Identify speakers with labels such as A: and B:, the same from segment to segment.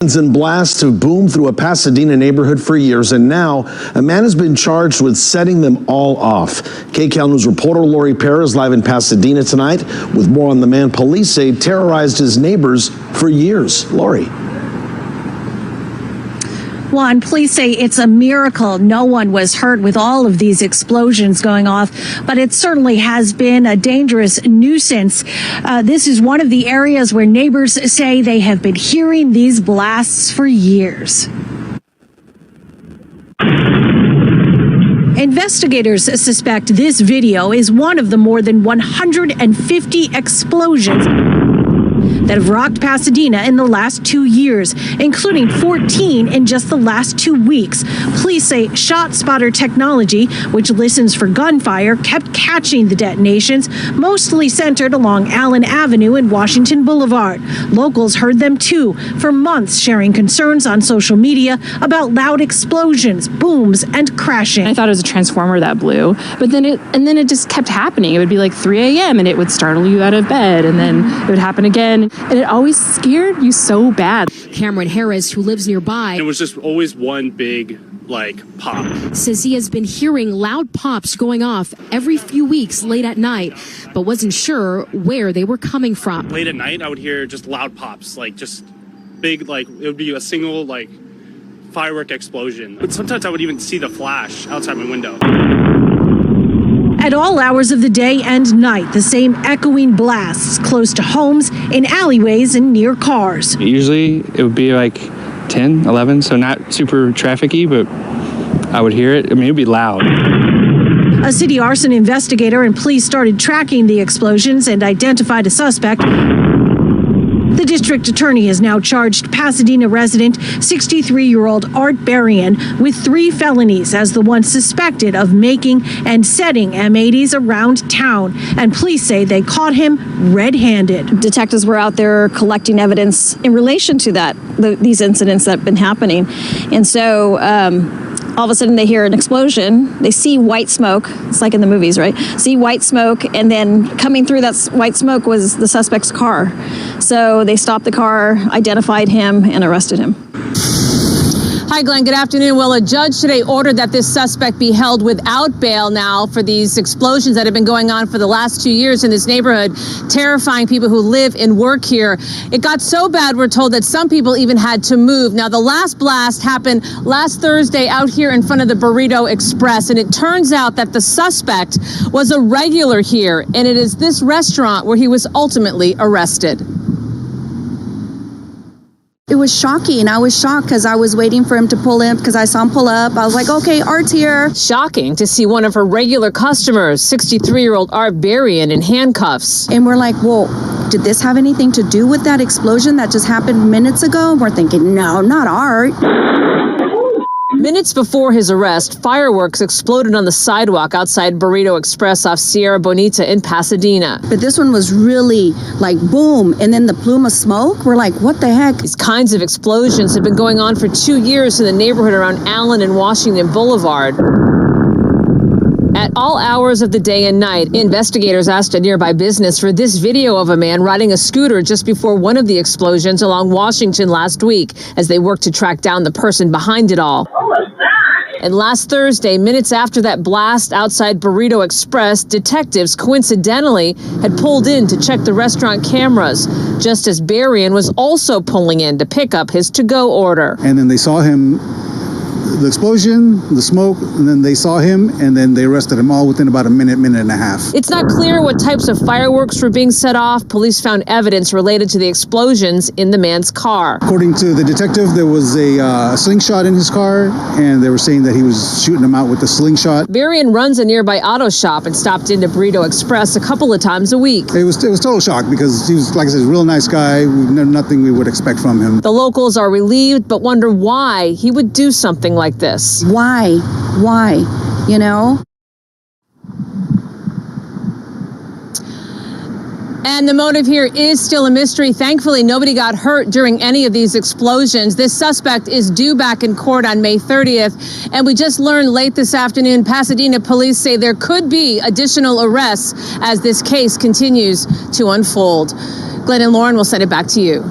A: And blasts have boomed through a Pasadena neighborhood for years, and now a man has been charged with setting them all off. KCAL News reporter Lori Perez is live in Pasadena tonight with more on the man police say terrorized his neighbors for years. Lori.
B: Juan, police say it's a miracle no one was hurt with all of these explosions going off, but it certainly has been a dangerous nuisance. This is one of the areas where neighbors say they have been hearing these blasts for years. Investigators suspect this video is one of the more than 150 explosions that have rocked Pasadena in the last 2 years, including 14 in just the last 2 weeks. Police say ShotSpotter technology, which listens for gunfire, kept catching the detonations, mostly centered along Allen Avenue and Washington Boulevard. Locals heard them too for months, sharing concerns on social media about loud explosions, booms, and crashing.
C: I thought it was a transformer that blew, but then it just kept happening. It would be like 3 a.m. and it would startle you out of bed, and then it would happen again. And it always scared you so bad.
D: Cameron Harris, who lives nearby,
E: it was just always one big, pop.
D: Says he has been hearing loud pops going off every few weeks late at night, but wasn't sure where they were coming from.
E: Late at night, I would hear just loud pops, just big, it would be a single, firework explosion. But sometimes I would even see the flash outside my window.
B: At all hours of the day and night, the same echoing blasts close to homes, in alleyways, and near cars.
F: Usually it would be 10, 11, so not super trafficy, but I would hear it. I mean, it would be loud.
B: A city arson investigator and police started tracking the explosions and identified a suspect. The district attorney has now charged Pasadena resident 63-year-old Art Berrien with 3 felonies as the one suspected of making and setting M80s around town. And police say they caught him red-handed.
G: Detectives were out there collecting evidence in relation to these incidents that have been happening. And so all of a sudden they hear an explosion. They see white smoke. It's like in the movies, right? See white smoke, and then coming through that white smoke was the suspect's car. So they stopped the car, identified him, and arrested him.
H: Hi, Glenn. Good afternoon. Well, a judge today ordered that this suspect be held without bail now for these explosions that have been going on for the last 2 years in this neighborhood, terrifying people who live and work here. It got so bad, we're told, that some people even had to move. Now, the last blast happened last Thursday out here in front of the Burrito Express, and it turns out that the suspect was a regular here, and it is this restaurant where he was ultimately arrested.
I: It was shocking. I was shocked because I was waiting for him to pull in because I saw him pull up. I was like, okay, Art's here.
H: Shocking to see one of her regular customers, 63-year-old Art Berrien, in handcuffs.
I: And we're like, well, did this have anything to do with that explosion that just happened minutes ago? And we're thinking, no, not Art.
H: Minutes before his arrest, fireworks exploded on the sidewalk outside Burrito Express off Sierra Bonita in Pasadena.
I: But this one was really boom, and then the plume of smoke. We're like, what the heck?
H: These kinds of explosions have been going on for 2 years in the neighborhood around Allen and Washington Boulevard. At all hours of the day and night, investigators asked a nearby business for this video of a man riding a scooter just before one of the explosions along Washington last week as they worked to track down the person behind it all. And last Thursday, minutes after that blast outside Burrito Express, detectives coincidentally had pulled in to check the restaurant cameras, just as Berrien was also pulling in to pick up his to-go order.
J: And then they saw him, the explosion, the smoke, and then they saw him, and then they arrested him all within about a minute and a half.
H: It's not clear what types of fireworks were being set off. Police found evidence related to the explosions in the man's car.
J: According to the detective, there was a slingshot in his car, and they were saying that he was shooting him out with the slingshot.
H: Berrien runs a nearby auto shop and stopped into Burrito Express a couple of times a week.
J: It was total shock because he was, like I said, a real nice guy. Nothing we would expect from him.
H: The locals are relieved, but wonder why he would do something like this.
I: Why? You know?
H: And the motive here is still a mystery. Thankfully, nobody got hurt during any of these explosions. This suspect is due back in court on May 30th. And we just learned late this afternoon, Pasadena police say there could be additional arrests as this case continues to unfold. Glenn and Lauren, will send it back to you.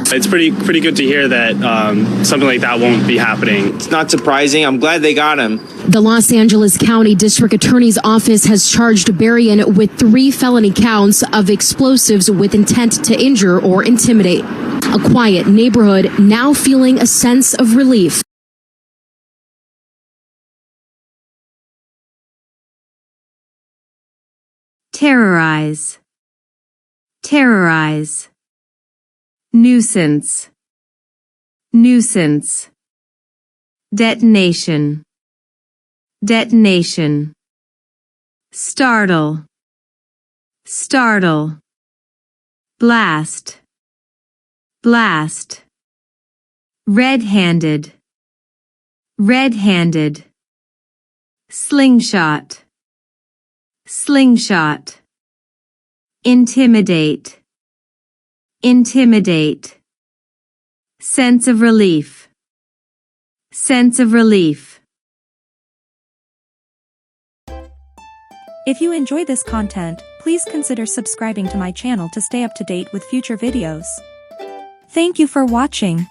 E: It's pretty good to hear that something like that won't be happening.
K: It's not surprising. I'm glad they got him.
D: The Los Angeles County District Attorney's Office has charged Berrien with 3 felony counts of explosives with intent to injure or intimidate. A quiet neighborhood now feeling a sense of relief.
B: Terrorize. Terrorize. Nuisance. Nuisance. Detonation. Detonation. Startle. Startle. Blast. Blast. Red-handed. Red-handed. Slingshot. Slingshot. Intimidate. Intimidate. Sense of relief. Sense of relief.
L: If you enjoy this content, please consider subscribing to my channel to stay up to date with future videos. Thank you for watching.